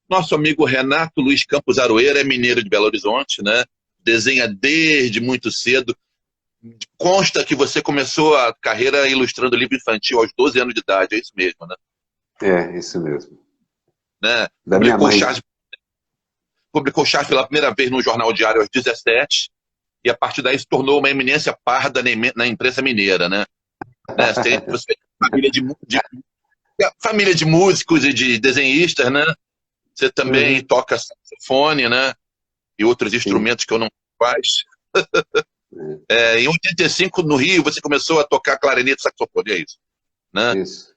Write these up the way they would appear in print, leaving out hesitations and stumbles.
Nosso amigo Renato Luiz Campos Aroeira é mineiro de Belo Horizonte, né? Desenha desde muito cedo. Consta que você começou a carreira ilustrando livro infantil aos 12 anos de idade, é isso mesmo, né? É, isso mesmo. Né? Da minha mãe. Publicou Charles pela primeira vez no Jornal Diário aos 17, e a partir daí se tornou uma eminência parda na imprensa mineira, né? Você é família de músicos e de desenhistas, né? Você também Uhum. toca saxofone, né? E outros Sim. instrumentos que eu não faço. É, Em 85, no Rio, você começou a tocar clarinete e saxofone, é isso, né? isso.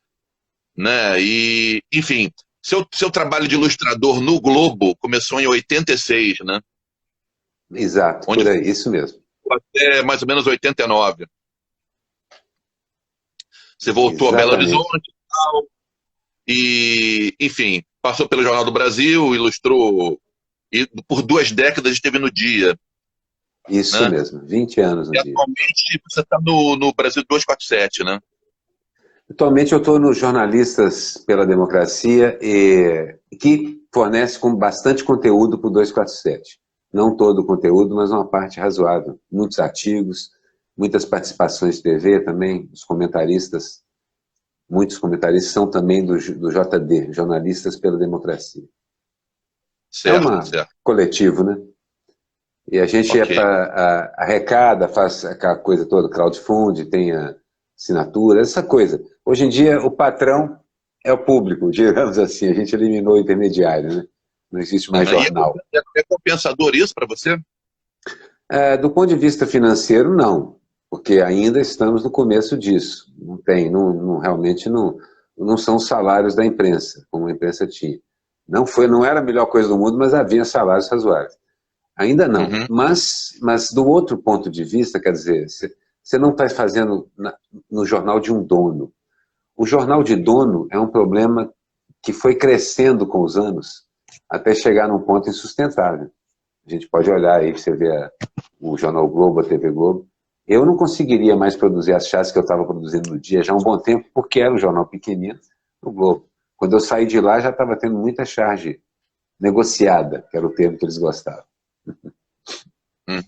E, enfim, seu trabalho de ilustrador no Globo começou em 86, né? Exato, Onde por foi aí, isso mesmo. até mais ou menos 89. Você voltou a Belo Exatamente. Horizonte e, enfim, passou pelo Jornal do Brasil, ilustrou, e por 2 décadas esteve no Dia, Isso né? mesmo, 20 anos no E dia. atualmente você está no Brasil 247, né? Atualmente eu estou no Jornalistas pela Democracia, que fornece com bastante conteúdo para o 247. Não todo o conteúdo, mas uma parte razoável. Muitos artigos, muitas participações de TV também, os comentaristas, muitos comentaristas são também do JD, Jornalistas pela Democracia. É um Certo, certo. coletivo, né? E a gente Ok. arrecada, faz aquela coisa toda, crowdfunding, tem a assinatura, essa coisa. Hoje em dia, o patrão é o público, digamos assim, a gente eliminou o intermediário, né? Não existe mais Aham. E jornal. é compensador isso para você? Do ponto de vista financeiro, não, porque ainda estamos no começo disso. Não tem, realmente não são os salários da imprensa, como a imprensa tinha. Não era a melhor coisa do mundo, mas havia salários razoáveis. Ainda não, Uhum. mas do outro ponto de vista, quer dizer, você não está fazendo no jornal de um dono. O jornal de dono é um problema que foi crescendo com os anos até chegar num ponto insustentável. A gente pode olhar aí, você vê o Jornal Globo, a TV Globo. Eu não conseguiria mais produzir as charges que eu estava produzindo no dia já há um bom tempo, porque era um jornal pequenino no Globo. Quando eu saí de lá, já estava tendo muita charge negociada, que era o termo que eles gostavam. Uhum.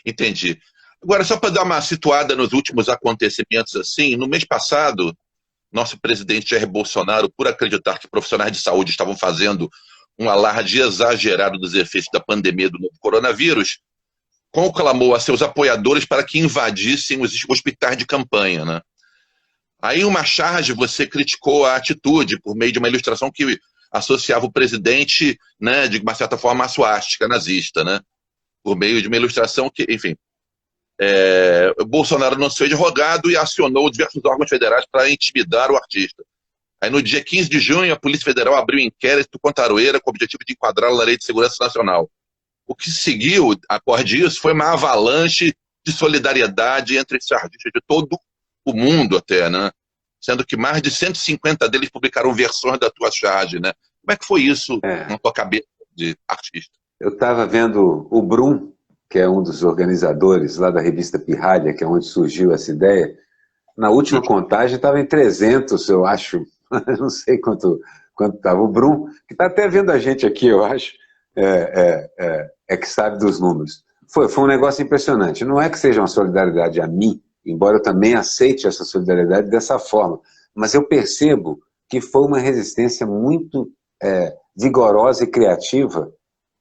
Entendi. Agora, só para dar uma situada nos últimos acontecimentos, assim, no mês passado, nosso presidente Jair Bolsonaro, por acreditar que profissionais de saúde estavam fazendo um alarde exagerado dos efeitos da pandemia do novo coronavírus, conclamou a seus apoiadores para que invadissem os hospitais de campanha, né? Aí, em uma charge, você criticou a atitude por meio de uma ilustração que associava o presidente, né, de uma certa forma, à suástica nazista, né? Por meio de uma ilustração que, enfim, o Bolsonaro não se fez de rogado e acionou diversos órgãos federais para intimidar o artista. Aí, no dia 15 de junho, a Polícia Federal abriu um inquérito contra Aroeira com o objetivo de enquadrá-lo na Lei de Segurança Nacional. O que seguiu, após disso, foi uma avalanche de solidariedade entre esses artistas de todo o mundo até, né? Sendo que mais de 150 deles publicaram versões da tua charge, né? Como é que foi isso na É, tua cabeça de artista? eu estava vendo o Brum, que é um dos organizadores lá da revista Pirralha, que é onde surgiu essa ideia. Na última contagem estava em 300, eu acho. Não sei quanto estava. O Brum, que está até vendo a gente aqui, eu acho, é que sabe dos números. Foi um negócio impressionante. Não é que seja uma solidariedade a mim, embora eu também aceite essa solidariedade dessa forma, mas eu percebo que foi uma resistência muito vigorosa e criativa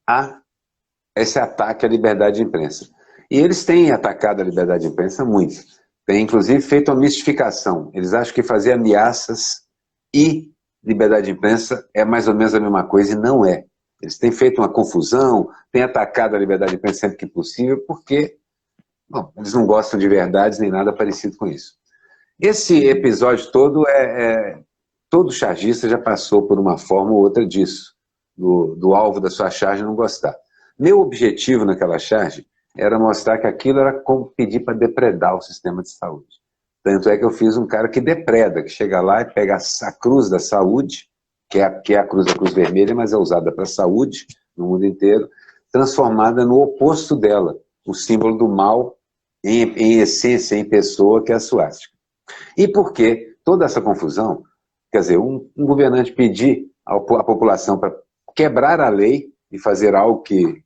a esse ataque à liberdade de imprensa. E eles têm atacado a liberdade de imprensa muito. Têm, inclusive, feito uma mistificação. Eles acham que fazer ameaças e liberdade de imprensa é mais ou menos a mesma coisa, e não é. Eles têm feito uma confusão, têm atacado a liberdade de imprensa sempre que possível, porque eles não gostam de verdades nem nada parecido com isso. Esse episódio todo todo chargista já passou por uma forma ou outra disso, do alvo da sua charge não gostar. Meu objetivo naquela charge era mostrar que aquilo era como pedir para depredar o sistema de saúde. Tanto é que eu fiz um cara que depreda, que chega lá e pega a cruz da saúde, que é a cruz da Cruz Vermelha, mas é usada para a saúde no mundo inteiro, transformada no oposto dela, o símbolo do mal em essência, em pessoa, que é a suástica. E por que toda essa confusão? Quer dizer, um governante pedir a população para quebrar a lei e fazer algo que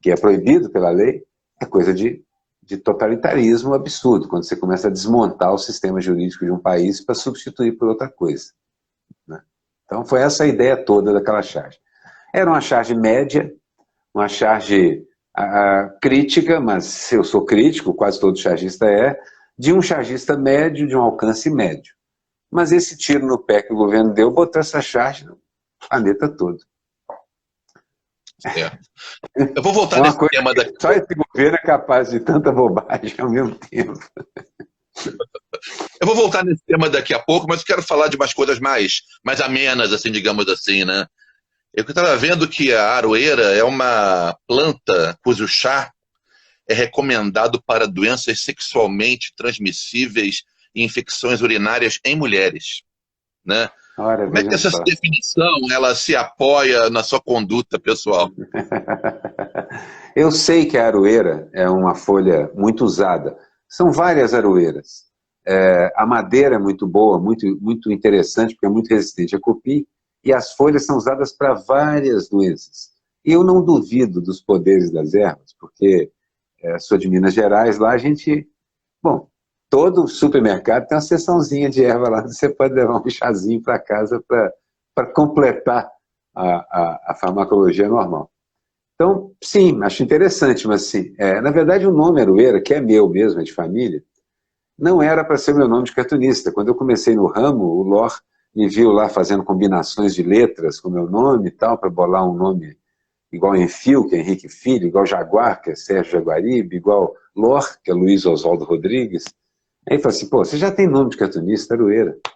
é proibido pela lei, é coisa de totalitarismo absurdo, quando você começa a desmontar o sistema jurídico de um país para substituir por outra coisa, né? Então foi essa a ideia toda daquela charge. Era uma charge média, uma charge crítica, mas eu sou crítico, quase todo chargista de um chargista médio, de um alcance médio. Mas esse tiro no pé que o governo deu, botou essa charge no planeta todo. Eu vou voltar nesse tema daqui. Só esse governo é capaz de tanta bobagem ao mesmo tempo. Eu vou voltar nesse tema daqui a pouco, mas eu quero falar de umas coisas mais amenas, assim, digamos assim, né? Eu estava vendo que a aroeira é uma planta cujo chá é recomendado para doenças sexualmente transmissíveis e infecções urinárias em mulheres, né? Ora, como é que essa definição ela se apoia na sua conduta pessoal? Eu sei que a aroeira é uma folha muito usada. São várias aroeiras. A madeira é muito boa, muito interessante, porque é muito resistente a cupim, e as folhas são usadas para várias doenças. E eu não duvido dos poderes das ervas, porque sou de Minas Gerais, lá a gente... Bom, todo supermercado tem uma seçãozinha de erva lá, você pode levar um chazinho para casa para completar a farmacologia normal. Então, sim, acho interessante, mas sim, na verdade o nome aroeira, que é meu mesmo, é de família, não era para ser meu nome de cartunista. Quando eu comecei no ramo, o Lor me viu lá fazendo combinações de letras com meu nome e tal, para bolar um nome igual Enfio, que é Henrique Filho, igual Jaguar, que é Sérgio Jaguaribe, igual Lor, que é Luiz Oswaldo Rodrigues. Aí ele falou assim, pô, você já tem nome de cartunista, aroeira. Eu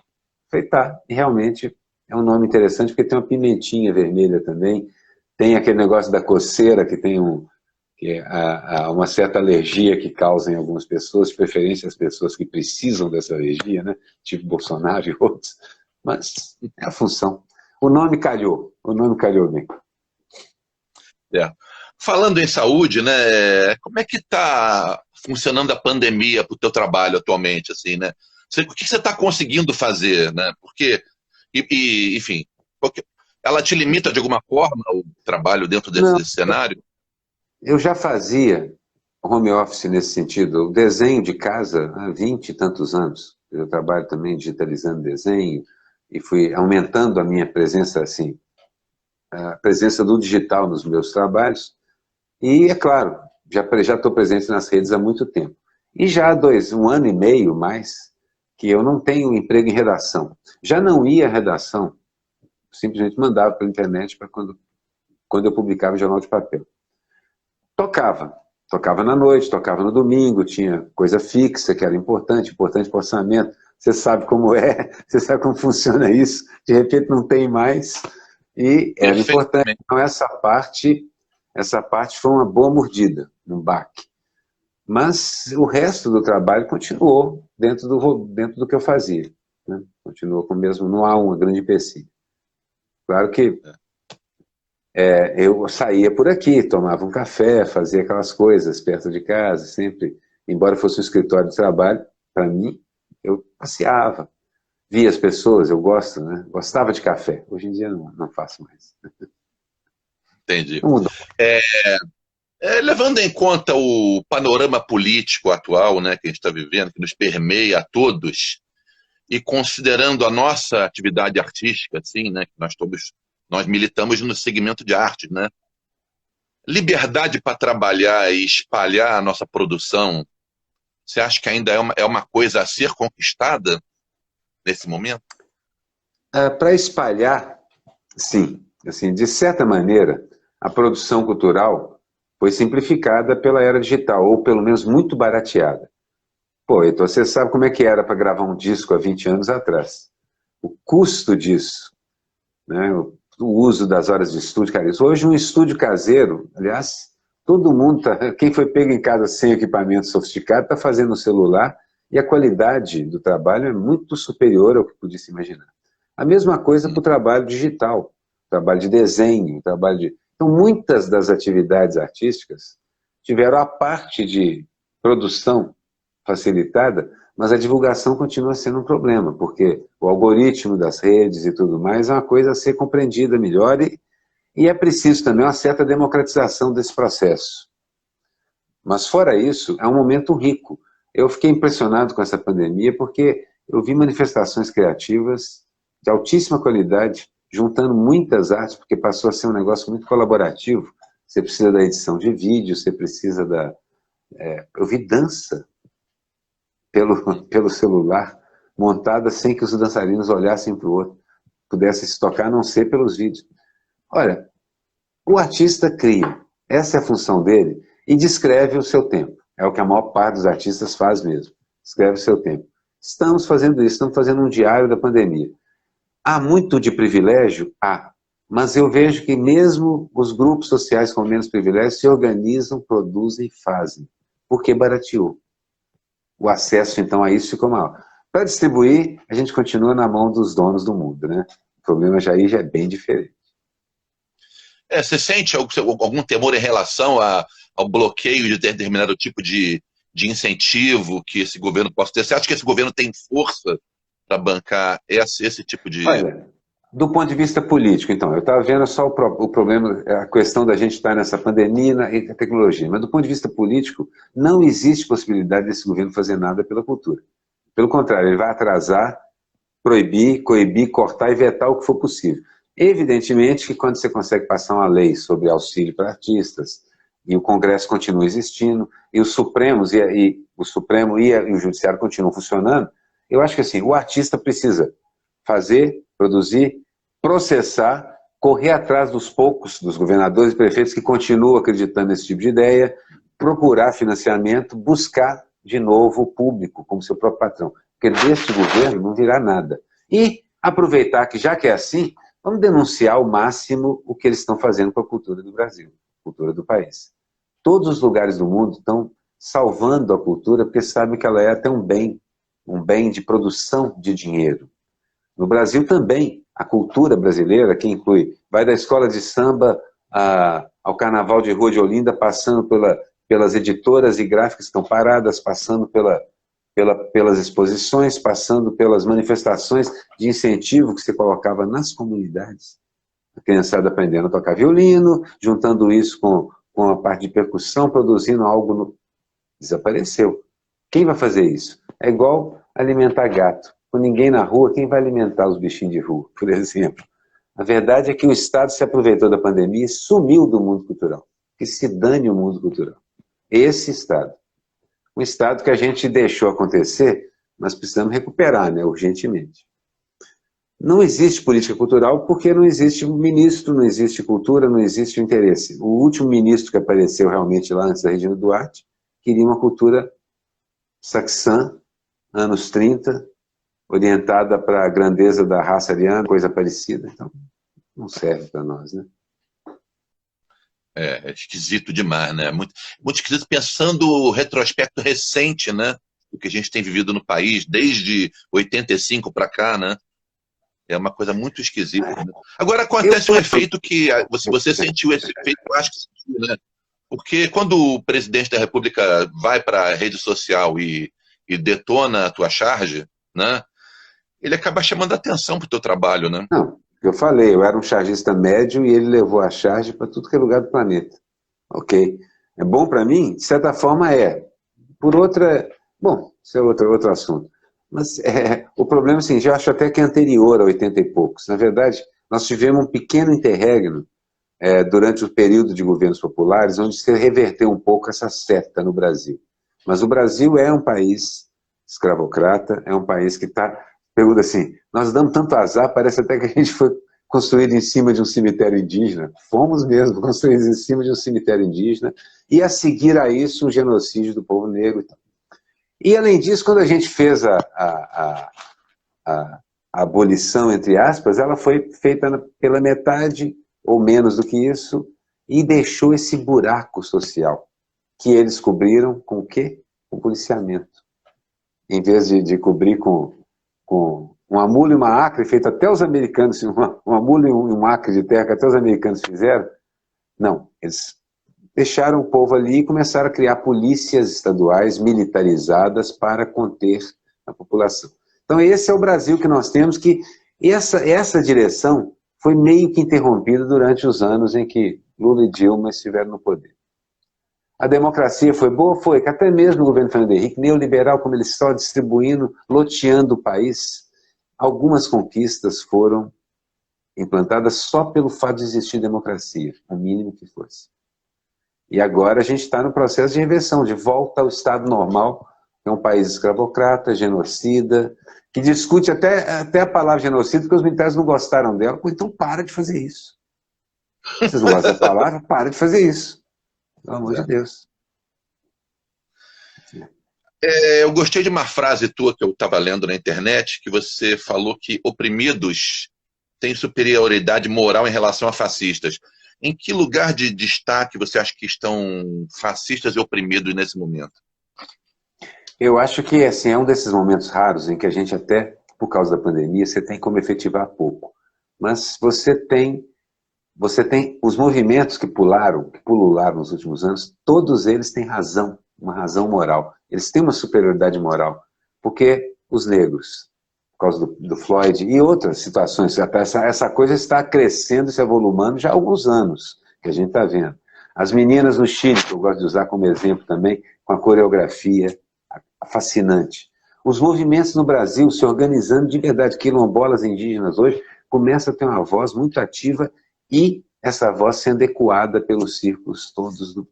falei, tá, e realmente é um nome interessante, porque tem uma pimentinha vermelha também, tem aquele negócio da coceira, que tem uma certa alergia que causa em algumas pessoas, de preferência as pessoas que precisam dessa alergia, né? Tipo Bolsonaro e outros, mas é a função. O nome calhou bem. Falando em saúde, né, como é que está funcionando a pandemia para o teu trabalho atualmente, assim, né? O que você está conseguindo fazer, né? Porque, enfim, ela te limita de alguma forma o trabalho dentro desse cenário? Eu já fazia home office nesse sentido, o desenho de casa há 20 e tantos anos. Eu trabalho também digitalizando desenho e fui aumentando a minha presença, assim, a presença do digital nos meus trabalhos. E, é claro, já estou presente nas redes há muito tempo. E já há um ano e meio mais que eu não tenho emprego em redação. Já não ia à redação, simplesmente mandava pela internet para quando eu publicava em jornal de papel. Tocava na noite, tocava no domingo, tinha coisa fixa que era importante para o orçamento. Você sabe como é, você sabe como funciona isso, de repente não tem mais, e era importante. Então essa parte foi uma boa mordida, um baque. Mas o resto do trabalho continuou dentro do que eu fazia, né? Continuou com o mesmo, não há uma grande empecilho. Claro que eu saía por aqui, tomava um café, fazia aquelas coisas perto de casa, sempre, embora fosse um escritório de trabalho, para mim, eu passeava, via as pessoas, eu gosto, né? Gostava de café. Hoje em dia não faço mais. Entendi. Levando em conta o panorama político atual, né, que a gente está vivendo, que nos permeia a todos, e considerando a nossa atividade artística, assim, né, que nós militamos no segmento de arte, né? Liberdade para trabalhar e espalhar a nossa produção, você acha que ainda é uma coisa a ser conquistada nesse momento? Para espalhar, sim. Assim, de certa maneira, a produção cultural foi simplificada pela era digital, ou pelo menos muito barateada. Pô, então você sabe como é que era para gravar um disco há 20 anos atrás. O custo disso, né, o uso das horas de estúdio, cara, isso. Hoje um estúdio caseiro, aliás, todo mundo, quem foi pego em casa sem equipamento sofisticado, está fazendo no celular, e a qualidade do trabalho é muito superior ao que podia se imaginar. A mesma coisa para o trabalho digital, trabalho de desenho, Então, muitas das atividades artísticas tiveram a parte de produção facilitada mas a divulgação continua sendo um problema, porque o algoritmo das redes e tudo mais é uma coisa a ser compreendida melhor e é preciso também uma certa democratização desse processo. Mas fora isso, é um momento rico. Eu fiquei impressionado com essa pandemia porque eu vi manifestações criativas de altíssima qualidade, juntando muitas artes, porque passou a ser um negócio muito colaborativo. Você precisa da edição de vídeo, você precisa da... eu vi dança pelo celular, montada sem que os dançarinos olhassem para o outro, pudessem se tocar, a não ser pelos vídeos. Olha, o artista cria, essa é a função dele, e descreve o seu tempo. É o que a maior parte dos artistas faz mesmo, escreve o seu tempo. Estamos fazendo isso, estamos fazendo um diário da pandemia. Há muito de privilégio? Há. Mas eu vejo que mesmo os grupos sociais com menos privilégios se organizam, produzem e fazem. Porque barateou. O acesso, então, a isso ficou maior. Para distribuir, a gente continua na mão dos donos do mundo, né? O problema já aí já é bem diferente. Você sente algum temor em relação ao bloqueio de determinado tipo de incentivo que esse governo possa ter? Você acha que esse governo tem força para bancar esse tipo de... Olha, do ponto de vista político, então, eu estava vendo só o problema, a questão da gente estar nessa pandemia e a tecnologia, mas do ponto de vista político, não existe possibilidade desse governo fazer nada pela cultura. Pelo contrário, ele vai atrasar, proibir, coibir, cortar e vetar o que for possível. Evidentemente que quando você consegue passar uma lei sobre auxílio para artistas, e o Congresso continua existindo, e os Supremos o Supremo e o Judiciário continuam funcionando, eu acho que assim, o artista precisa fazer, produzir, processar, correr atrás dos poucos, dos governadores e prefeitos que continuam acreditando nesse tipo de ideia, procurar financiamento, buscar de novo o público como seu próprio patrão. Porque deste governo não virá nada. E aproveitar que, já que é assim, vamos denunciar ao máximo o que eles estão fazendo com a cultura do Brasil, a cultura do país. Todos os lugares do mundo estão salvando a cultura porque sabem que ela é até um bem de produção de dinheiro. No Brasil também, a cultura brasileira, que inclui, vai da escola de samba ao carnaval de rua de Olinda, passando pelas editoras e gráficas que estão paradas, passando pelas exposições, passando pelas manifestações de incentivo que se colocava nas comunidades. A criançada aprendendo a tocar violino, juntando isso com a parte de percussão, produzindo algo. Desapareceu. Quem vai fazer isso? É igual alimentar gato. Com ninguém na rua, quem vai alimentar os bichinhos de rua, por exemplo? A verdade é que o Estado se aproveitou da pandemia e sumiu do mundo cultural. Que se dane o mundo cultural. Esse Estado. Um Estado que a gente deixou acontecer, mas precisamos recuperar, né, urgentemente. Não existe política cultural porque não existe ministro, não existe cultura, não existe interesse. O último ministro que apareceu realmente lá antes da Regina Duarte queria uma cultura saxã, anos 30, orientada para a grandeza da raça ariana, coisa parecida. Então, não serve para nós, né? É esquisito demais, né? Muito esquisito pensando o retrospecto recente, né? Do que a gente tem vivido no país, desde 85 para cá, né? É uma coisa muito esquisita. Né? Agora, acontece um efeito que você sentiu esse efeito, eu acho que sentiu, né? Porque quando o presidente da República vai para a rede social e detona a tua charge, né? Ele acaba chamando a atenção para o teu trabalho, né? Não, eu falei, eu era um chargista médio e ele levou a charge para tudo que é lugar do planeta. Ok? É bom para mim? De certa forma é. Por outra... Bom, isso é outro assunto. Mas o problema, assim, eu acho até que é anterior a 80 e poucos. Na verdade, nós tivemos um pequeno interregno durante o período de governos populares, onde se reverteu um pouco essa seta no Brasil. Mas o Brasil é um país escravocrata, é um país que está... Pergunta assim, nós damos tanto azar, parece até que a gente foi construído em cima de um cemitério indígena. Fomos mesmo construídos em cima de um cemitério indígena, e a seguir a isso, o genocídio do povo negro. E além disso, quando a gente fez a abolição, entre aspas, ela foi feita pela metade, ou menos do que isso, e deixou esse buraco social, que eles cobriram com o quê? Com policiamento. Em vez de cobrir com uma mula e uma acre, feito até os americanos, uma mula e um acre de terra que até os americanos fizeram. Não, eles deixaram o povo ali e começaram a criar polícias estaduais militarizadas para conter na população. Então esse é o Brasil que nós temos, que essa direção foi meio que interrompida durante os anos em que Lula e Dilma estiveram no poder. A democracia foi boa? Foi, que até mesmo o governo Fernando Henrique, neoliberal, como ele só distribuindo, loteando o país, algumas conquistas foram implantadas só pelo fato de existir democracia, o mínimo que fosse. E agora a gente está no processo de inversão, de volta ao estado normal, que é um país escravocrata, genocida, que discute até a palavra genocida, porque os militares não gostaram dela. Pô, então para de fazer isso. Vocês não gostam da palavra? Para de fazer isso. Pelo amor de Deus. Eu gostei de uma frase tua que eu estava lendo na internet, que você falou que oprimidos têm superioridade moral em relação a fascistas. Em que lugar de destaque você acha que estão fascistas e oprimidos nesse momento? Eu acho que assim, é um desses momentos raros em que a gente até, por causa da pandemia, você tem como efetivar pouco. Mas você tem os movimentos que pulularam nos últimos anos, todos eles têm razão, uma razão moral. Eles têm uma superioridade moral, porque os negros, por causa do Floyd e outras situações, essa coisa está crescendo, se avolumando já há alguns anos, que a gente está vendo. As meninas no Chile, que eu gosto de usar como exemplo também, com a coreografia fascinante. Os movimentos no Brasil se organizando de verdade, quilombolas indígenas hoje, começam a ter uma voz muito ativa e essa voz sendo ecoada pelos círculos todos do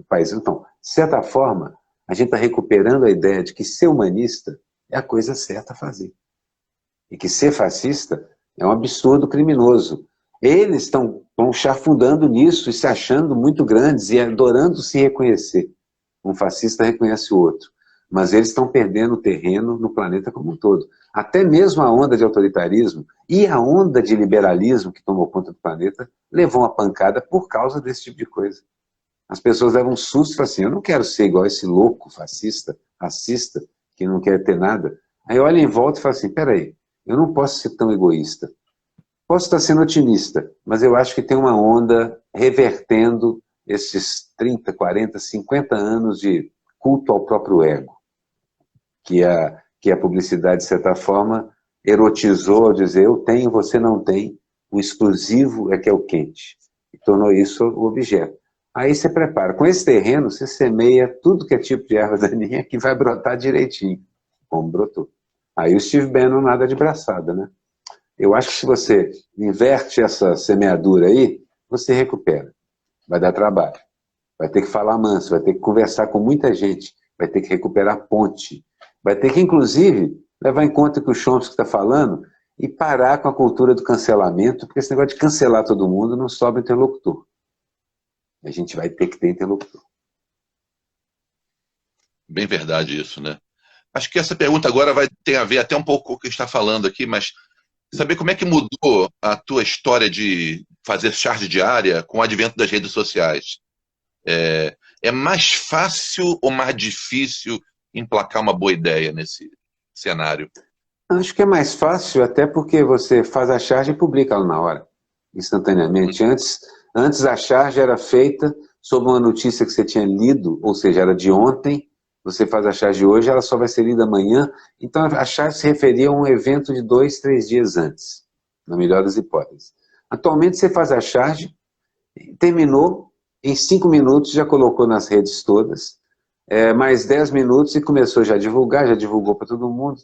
país. Então, de certa forma, a gente está recuperando a ideia de que ser humanista é a coisa certa a fazer. E que ser fascista é um absurdo criminoso. Eles estão chafundando nisso e se achando muito grandes e adorando se reconhecer. Um fascista reconhece o outro. Mas eles estão perdendo terreno no planeta como um todo. Até mesmo a onda de autoritarismo e a onda de liberalismo que tomou conta do planeta levou uma pancada por causa desse tipo de coisa. As pessoas levam um susto e falam assim, eu não quero ser igual esse louco fascista, racista, que não quer ter nada. Aí olha em volta e fala assim, peraí, eu não posso ser tão egoísta. Posso estar sendo otimista, mas eu acho que tem uma onda revertendo esses 30, 40, 50 anos de culto ao próprio ego, que a publicidade, de certa forma, erotizou ao dizer eu tenho, você não tem, o exclusivo é que é o quente, e tornou isso o objeto. Aí você prepara, com esse terreno você semeia tudo que é tipo de erva daninha que vai brotar direitinho, como brotou. Aí o Steve Bannon nada de braçada, né? Eu acho que se você inverte essa semeadura aí, você recupera. Vai dar trabalho. Vai ter que falar manso, vai ter que conversar com muita gente, vai ter que recuperar ponte, vai ter que, inclusive, levar em conta o que o Chomsky está falando e parar com a cultura do cancelamento, porque esse negócio de cancelar todo mundo não sobra interlocutor. A gente vai ter que ter interlocutor. Bem verdade isso, né? Acho que essa pergunta agora tem a ver até um pouco com o que está falando aqui, mas saber como é que mudou a tua história de fazer charge diária com o advento das redes sociais. É mais fácil ou mais difícil emplacar uma boa ideia nesse cenário? Acho que é mais fácil, até porque você faz a charge e publica ela na hora, instantaneamente. Antes a charge era feita sobre uma notícia que você tinha lido, ou seja, era de ontem, você faz a charge hoje, ela só vai ser lida amanhã. Então a charge se referia a um evento de 2, 3 dias antes, na melhor das hipóteses. Atualmente você faz a charge, terminou, em 5 minutos já colocou nas redes todas, mais 10 minutos e começou já a divulgar, já divulgou para todo mundo,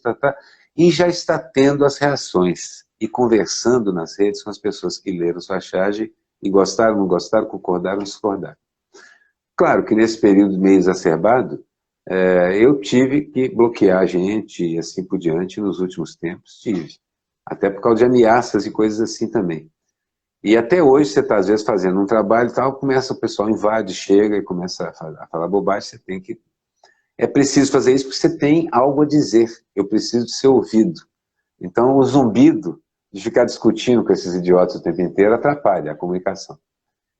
e já está tendo as reações e conversando nas redes com as pessoas que leram sua charge e gostaram, não gostaram, concordaram, discordaram. Claro que nesse período meio exacerbado, eu tive que bloquear a gente e assim por diante nos últimos tempos, tive. Até por causa de ameaças e coisas assim também. E até hoje você está às vezes fazendo um trabalho e tal, começa o pessoal invade, chega e começa a falar bobagem, você tem que... É preciso fazer isso porque você tem algo a dizer, eu preciso de ser ouvido. Então o zumbido de ficar discutindo com esses idiotas o tempo inteiro atrapalha a comunicação.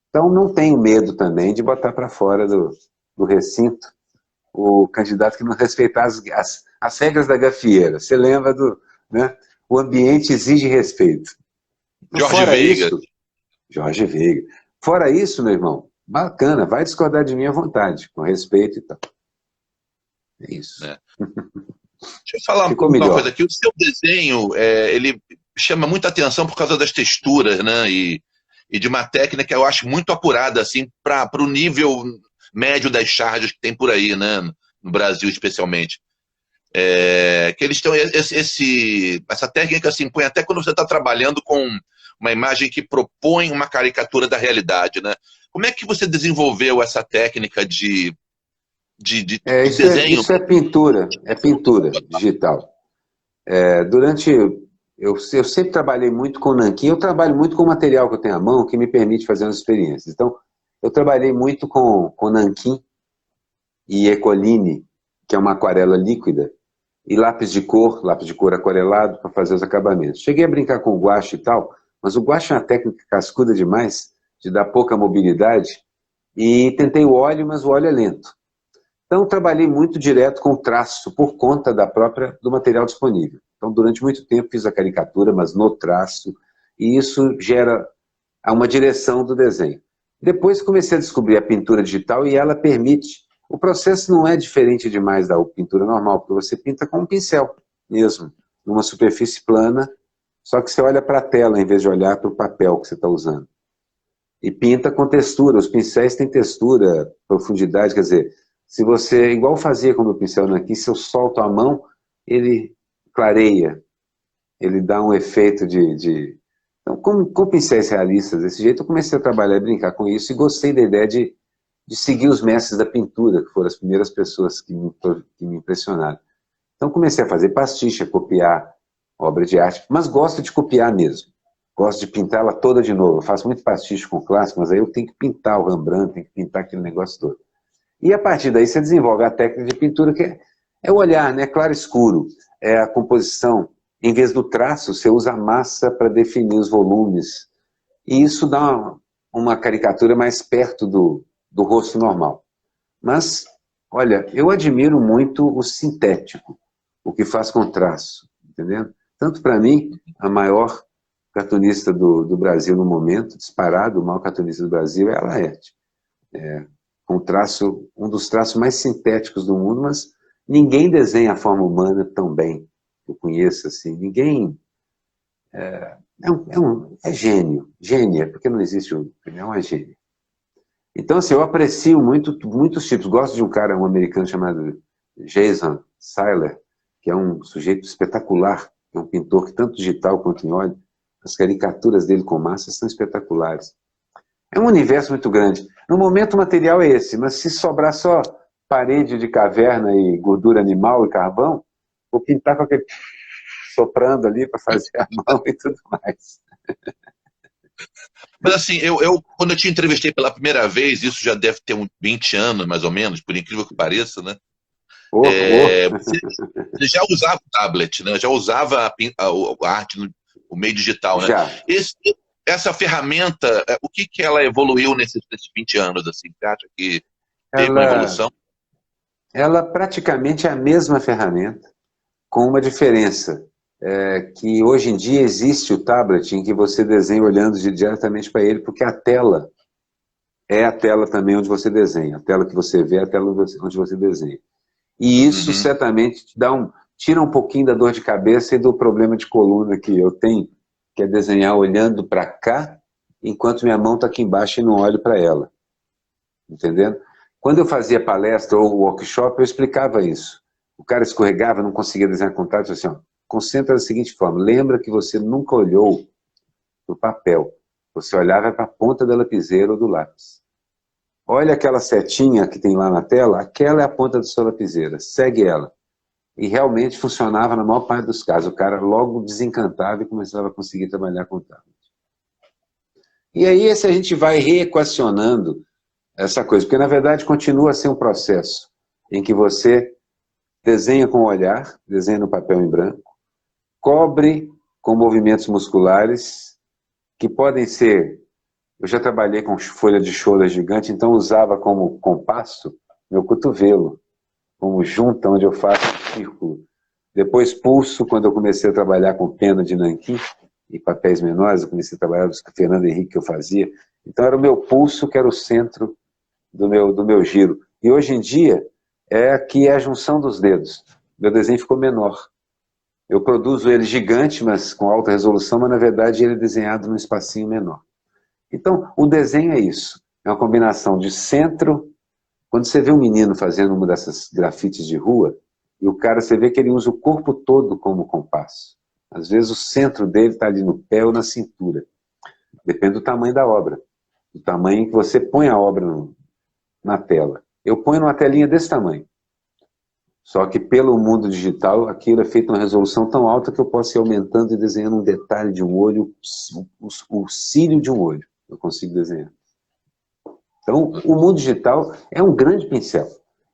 Então não tenho medo também de botar para fora do recinto o candidato que não respeitar as regras da gafieira. Você lembra né? O ambiente exige respeito. Jorge Veiga. Jorge Veiga. Fora isso, meu irmão, bacana, vai discordar de mim à vontade, com respeito e tal. É isso. Deixa eu falar Ficou uma melhor. coisa aqui. O seu desenho, ele chama muita atenção por causa das texturas, né? E de uma técnica que eu acho muito apurada, assim, para o nível médio das charges que tem por aí, né? No Brasil, especialmente. Que eles têm essa técnica se impõe até quando você está trabalhando com uma imagem que propõe uma caricatura da realidade, né? Como é que você desenvolveu essa técnica de desenho? Isso é pintura digital. Eu sempre trabalhei muito com nanquim, eu trabalho muito com o material que eu tenho à mão, que me permite fazer umas experiências. Então, eu trabalhei muito com nanquim e ecoline, que é uma aquarela líquida, e lápis de cor aquarelado para fazer os acabamentos. Cheguei a brincar com o guache e tal, mas o guache é uma técnica cascuda demais, de dar pouca mobilidade, e tentei o óleo, mas o óleo é lento. Então, trabalhei muito direto com o traço, por conta do material disponível. Então, durante muito tempo fiz a caricatura, mas no traço, e isso gera uma direção do desenho. Depois comecei a descobrir a pintura digital e ela permite. O processo não é diferente demais da pintura normal, porque você pinta com um pincel mesmo, numa superfície plana, só que você olha para a tela em vez de olhar para o papel que você está usando. E pinta com textura, os pincéis têm textura, profundidade, quer dizer, se você, igual fazia com o meu pincel aqui, se eu solto a mão, ele clareia, ele dá um efeito de... Então, com pincéis realistas desse jeito, eu comecei a trabalhar e brincar com isso e gostei da ideia de seguir os mestres da pintura, que foram as primeiras pessoas que me impressionaram. Então comecei a fazer pastiche, a copiar obra de arte, mas gosto de copiar mesmo. Gosto de pintá-la toda de novo. Eu faço muito pastiche com clássico, mas aí eu tenho que pintar o Rembrandt, tenho que pintar aquele negócio todo. E a partir daí você desenvolve a técnica de pintura, que é o olhar, né? Claro escuro, é a composição. Em vez do traço, você usa a massa para definir os volumes. E isso dá uma caricatura mais perto do rosto normal. Mas, olha, eu admiro muito o sintético, o que faz com traço, entendeu? Tanto para mim, a maior cartunista do Brasil no momento, disparado, o maior cartunista do Brasil é a Laerte. Com traço, um dos traços mais sintéticos do mundo, mas ninguém desenha a forma humana tão bem, que eu conheço assim, ninguém... É gênio, gênia, porque não existe outro, é uma gênia. Então, assim, eu aprecio muitos tipos. Gosto de um americano chamado Jason Seiler, que é um sujeito espetacular, é um pintor que tanto digital quanto em óleo, as caricaturas dele com massa são espetaculares. É um universo muito grande. No momento o material é esse, mas se sobrar só parede de caverna e gordura animal e carvão, vou pintar com aquele soprando ali para fazer a mão e tudo mais. Mas assim, quando eu te entrevistei pela primeira vez, isso já deve ter uns 20 anos, mais ou menos, por incrível que pareça, né? Você já usava o tablet, né? Já usava a arte, o meio digital, né? Já. Essa ferramenta, o que ela evoluiu nesses 20 anos? Assim? Você acha que teve uma evolução? Ela praticamente é a mesma ferramenta, com uma diferença. Que hoje em dia existe o tablet em que você desenha olhando diretamente para ele, porque a tela é a tela também onde você desenha. A tela que você vê é a tela onde você desenha. E isso certamente tira um pouquinho da dor de cabeça e do problema de coluna que eu tenho, que é desenhar olhando para cá, enquanto minha mão está aqui embaixo e não olho para ela. Entendendo? Quando eu fazia palestra ou workshop, eu explicava isso. O cara escorregava, não conseguia desenhar com tátil, assim, ó, concentra da seguinte forma, lembra que você nunca olhou para o papel, você olhava para a ponta da lapiseira ou do lápis. Olha aquela setinha que tem lá na tela, aquela é a ponta da sua lapiseira, segue ela. E realmente funcionava na maior parte dos casos, o cara logo desencantava e começava a conseguir trabalhar com o tablet. E aí se a gente vai reequacionando essa coisa, porque na verdade continua a ser um processo em que você desenha com o olhar, desenha no papel em branco, cobre com movimentos musculares, que podem ser... Eu já trabalhei com folha de chola gigante, então usava como compasso meu cotovelo, como junta, onde eu faço um círculo. Depois pulso, quando eu comecei a trabalhar com pena de nanquim e papéis menores, eu comecei a trabalhar com o Fernando Henrique que eu fazia. Então era o meu pulso que era o centro do meu giro. E hoje em dia, aqui é a junção dos dedos. meu desenho ficou menor. Eu produzo ele gigante, mas com alta resolução, mas na verdade ele é desenhado num espacinho menor. Então, o desenho é isso. É uma combinação de centro. Quando você vê um menino fazendo uma dessas grafites de rua, e o cara, você vê que ele usa o corpo todo como compasso. Às vezes o centro dele está ali no pé ou na cintura. Depende do tamanho da obra. Do tamanho que você põe a obra na tela. Eu ponho numa telinha desse tamanho. Só que pelo mundo digital, aquilo é feito em uma resolução tão alta que eu posso ir aumentando e desenhando um detalhe de um olho, o cílio de um olho. Eu consigo desenhar. Então, o mundo digital é um grande pincel.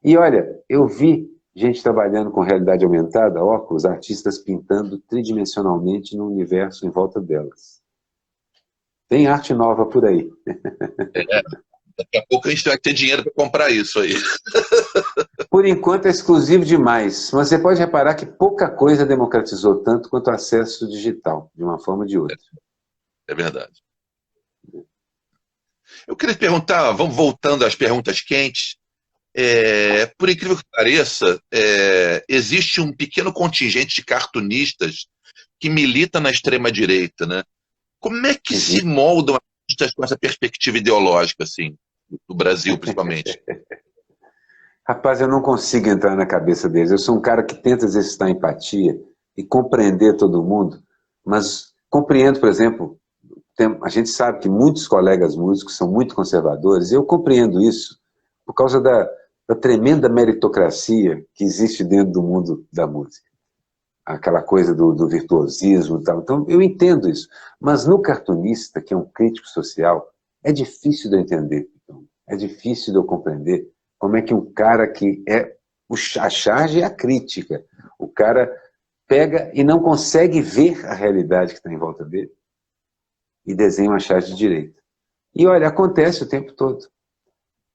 E olha, eu vi gente trabalhando com realidade aumentada, óculos, artistas pintando tridimensionalmente no universo em volta delas. Tem arte nova por aí. Daqui a pouco a gente vai ter dinheiro para comprar isso aí. Por enquanto é exclusivo demais, mas você pode reparar que pouca coisa democratizou tanto quanto o acesso digital, de uma forma ou de outra. É verdade. Eu queria te perguntar, vamos voltando às perguntas quentes. Por incrível que pareça, existe um pequeno contingente de cartunistas que milita na extrema-direita, né? Como é que se moldam artistas com essa perspectiva ideológica, assim, do Brasil, principalmente? Rapaz, eu não consigo entrar na cabeça deles. Eu sou um cara que tenta exercitar empatia e compreender todo mundo, mas compreendo, por exemplo, a gente sabe que muitos colegas músicos são muito conservadores, e eu compreendo isso por causa da tremenda meritocracia que existe dentro do mundo da música. Aquela coisa do virtuosismo e tal. Então, eu entendo isso. Mas no cartunista, que é um crítico social, é difícil de eu entender. Então, é difícil de eu compreender como é que um cara que a charge é a crítica. O cara pega e não consegue ver a realidade que está em volta dele e desenha uma charge de direita. E olha, acontece o tempo todo.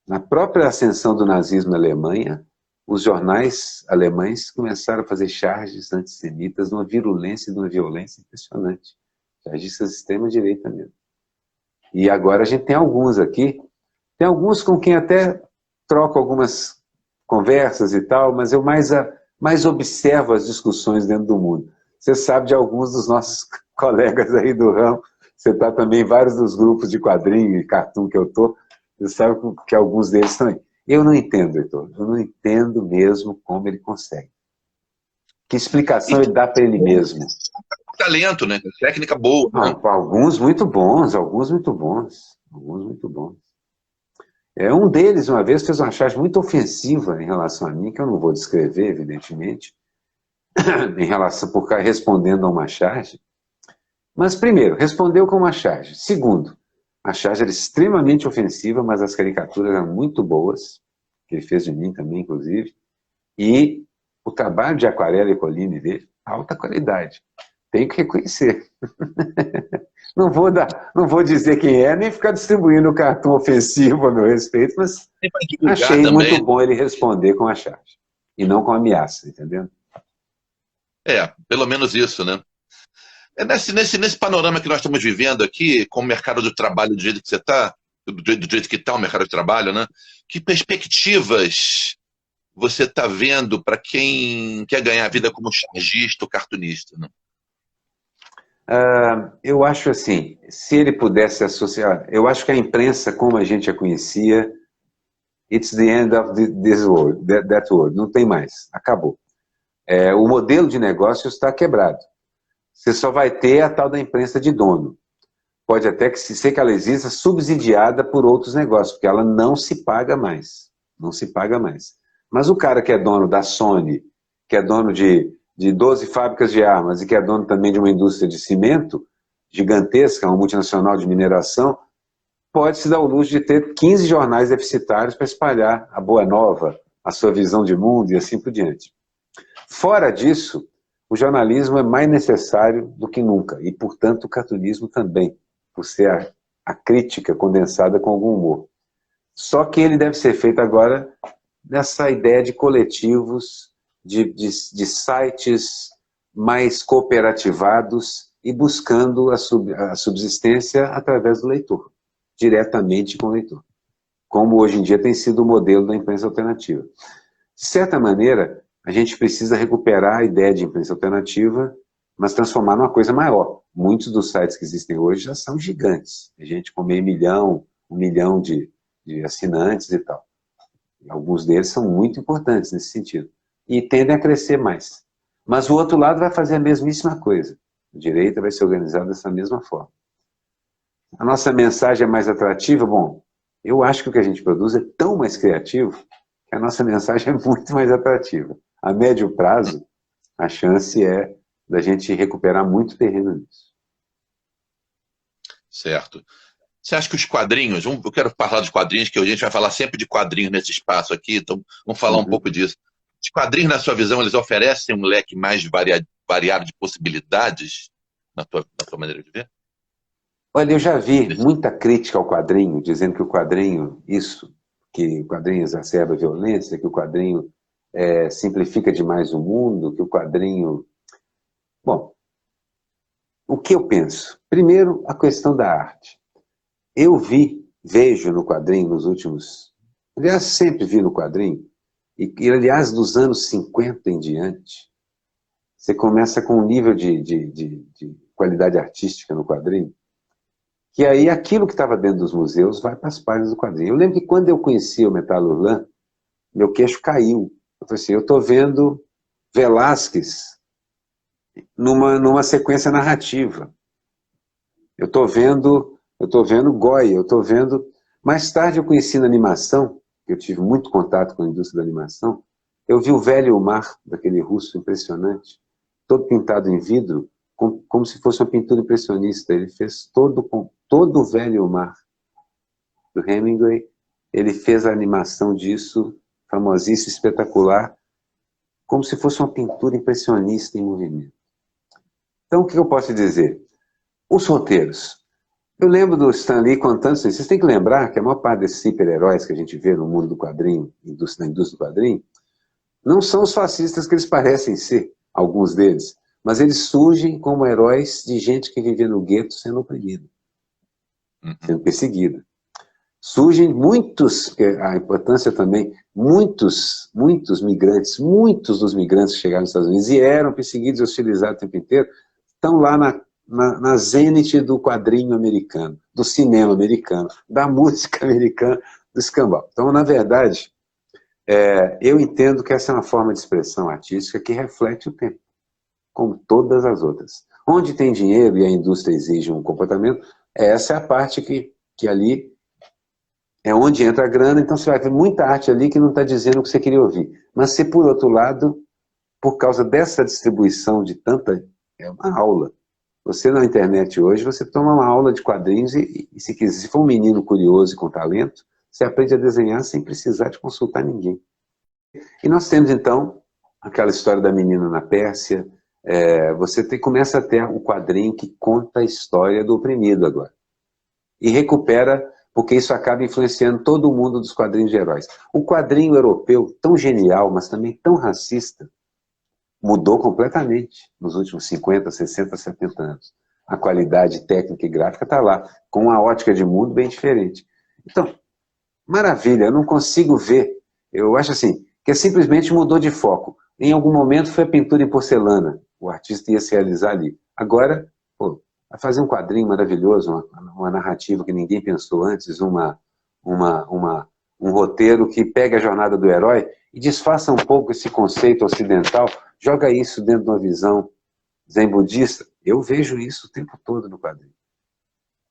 Na própria ascensão do nazismo na Alemanha, os jornais alemães começaram a fazer charges antissemitas de uma virulência e de uma violência impressionante. Chargistas de extrema-direita mesmo. E agora a gente tem alguns aqui, tem alguns com quem até troco algumas conversas e tal, mas eu mais observo as discussões dentro do mundo. Você sabe de alguns dos nossos colegas aí do ramo, você está também em vários dos grupos de quadrinho e cartoon que eu estou, você sabe que alguns deles também. Eu não entendo, Heitor. Eu não entendo mesmo como ele consegue. Que explicação ele dá para ele mesmo? Talento, né? Técnica boa. Né? Alguns muito bons, alguns muito bons. Alguns muito bons. Um deles, uma vez, fez uma charge muito ofensiva em relação a mim, que eu não vou descrever, evidentemente, em relação respondendo a uma charge. Mas, primeiro, respondeu com uma charge. Segundo, a charge era extremamente ofensiva, mas as caricaturas eram muito boas, que ele fez de mim também, inclusive, e o trabalho de aquarela e coline dele, alta qualidade. Tenho que reconhecer. Não vou dizer quem é, nem ficar distribuindo o cartão ofensivo a meu respeito, mas achei muito bom ele responder com a charge, e não com ameaça, entendeu? Pelo menos isso, né? Nesse panorama que nós estamos vivendo aqui, com o mercado do trabalho do jeito que você está, do jeito que está o mercado de trabalho, né? Que perspectivas você está vendo para quem quer ganhar a vida como chargista ou cartunista? Né? Eu acho assim, se ele pudesse associar, eu acho que a imprensa, como a gente a conhecia, it's the end of this world, that world, não tem mais, acabou. O modelo de negócios está quebrado. Você só vai ter a tal da imprensa de dono. Pode até ser que ela exista subsidiada por outros negócios, porque ela não se paga mais. Não se paga mais. Mas o cara que é dono da Sony, que é dono de 12 fábricas de armas e que é dono também de uma indústria de cimento gigantesca, uma multinacional de mineração, pode se dar o luxo de ter 15 jornais deficitários para espalhar a boa nova, a sua visão de mundo e assim por diante. Fora disso, o jornalismo é mais necessário do que nunca, e, portanto, o cartunismo também, por ser a crítica condensada com algum humor. Só que ele deve ser feito agora nessa ideia de coletivos, de sites mais cooperativados e buscando a subsistência através do leitor, diretamente com o leitor, como hoje em dia tem sido o modelo da imprensa alternativa. De certa maneira, a gente precisa recuperar a ideia de imprensa alternativa, mas transformar numa coisa maior. Muitos dos sites que existem hoje já são gigantes. Tem gente com 500 mil, 1 milhão de assinantes e tal. E alguns deles são muito importantes nesse sentido. E tendem a crescer mais. Mas o outro lado vai fazer a mesmíssima coisa. A direita vai se organizar dessa mesma forma. A nossa mensagem é mais atrativa? Bom, eu acho que o que a gente produz é tão mais criativo que a nossa mensagem é muito mais atrativa. A médio prazo, a chance é da gente recuperar muito terreno nisso. Certo. Você acha que os quadrinhos, eu quero falar dos quadrinhos, que a gente vai falar sempre de quadrinhos nesse espaço aqui, então vamos falar um pouco disso. Os quadrinhos, na sua visão, eles oferecem um leque mais variado de possibilidades, na tua maneira de ver? Olha, eu já vi muita crítica ao quadrinho, dizendo que o quadrinho, que o quadrinho exacerba a violência, que o quadrinho simplifica demais o mundo, que o quadrinho... Bom, o que eu penso? Primeiro, a questão da arte. Eu vejo no quadrinho nos últimos... Aliás, sempre vi no quadrinho, e aliás, dos anos 50 em diante, você começa com um nível de qualidade artística no quadrinho, que aí aquilo que estava dentro dos museus vai para as páginas do quadrinho. Eu lembro que quando eu conheci o Metal Hurlan, meu queixo caiu. Eu falei assim, eu estou vendo Velázquez numa sequência narrativa. Eu estou vendo Goya, eu estou vendo... Mais tarde eu conheci na animação, eu tive muito contato com a indústria da animação, eu vi o Velho Mar, daquele russo impressionante, todo pintado em vidro, como se fosse uma pintura impressionista. Ele fez todo o Velho Mar do Hemingway, ele fez a animação disso, famosíssima, espetacular, como se fosse uma pintura impressionista em movimento. Então, o que eu posso dizer? Os roteiros. Eu lembro do Stan Lee contando isso. Vocês têm que lembrar que a maior parte desses super-heróis que a gente vê no mundo do quadrinho, na indústria do quadrinho, não são os fascistas que eles parecem ser, alguns deles, mas eles surgem como heróis de gente que vivia no gueto sendo oprimida, sendo perseguida. Surgem muitos, porque a importância também, muitos migrantes, muitos dos migrantes que chegaram nos Estados Unidos e eram perseguidos e hostilizados o tempo inteiro, estão lá na zênite do quadrinho americano, do cinema americano, da música americana, do escambau. Então, na verdade, eu entendo que essa é uma forma de expressão artística que reflete o tempo, como todas as outras. Onde tem dinheiro e a indústria exige um comportamento, essa é a parte que ali é onde entra a grana, então você vai ver muita arte ali que não está dizendo o que você queria ouvir. Mas se por outro lado, por causa dessa distribuição de tanta... É uma aula. Você na internet hoje, você toma uma aula de quadrinhos e se for um menino curioso e com talento, você aprende a desenhar sem precisar de consultar ninguém. E nós temos então aquela história da menina na Pérsia, começa a ter um quadrinho que conta a história do oprimido agora. E recupera, porque isso acaba influenciando todo o mundo dos quadrinhos de heróis. O quadrinho europeu, tão genial, mas também tão racista, mudou completamente nos últimos 50, 60, 70 anos. A qualidade técnica e gráfica está lá, com uma ótica de mundo bem diferente. Então, maravilha, eu não consigo ver. Eu acho assim, que simplesmente mudou de foco. Em algum momento foi a pintura em porcelana, o artista ia se realizar ali. Agora, vai fazer um quadrinho maravilhoso, uma narrativa que ninguém pensou antes, um roteiro que pega a jornada do herói e disfarça um pouco esse conceito ocidental, joga isso dentro de uma visão zen budista. Eu vejo isso o tempo todo no quadrinho.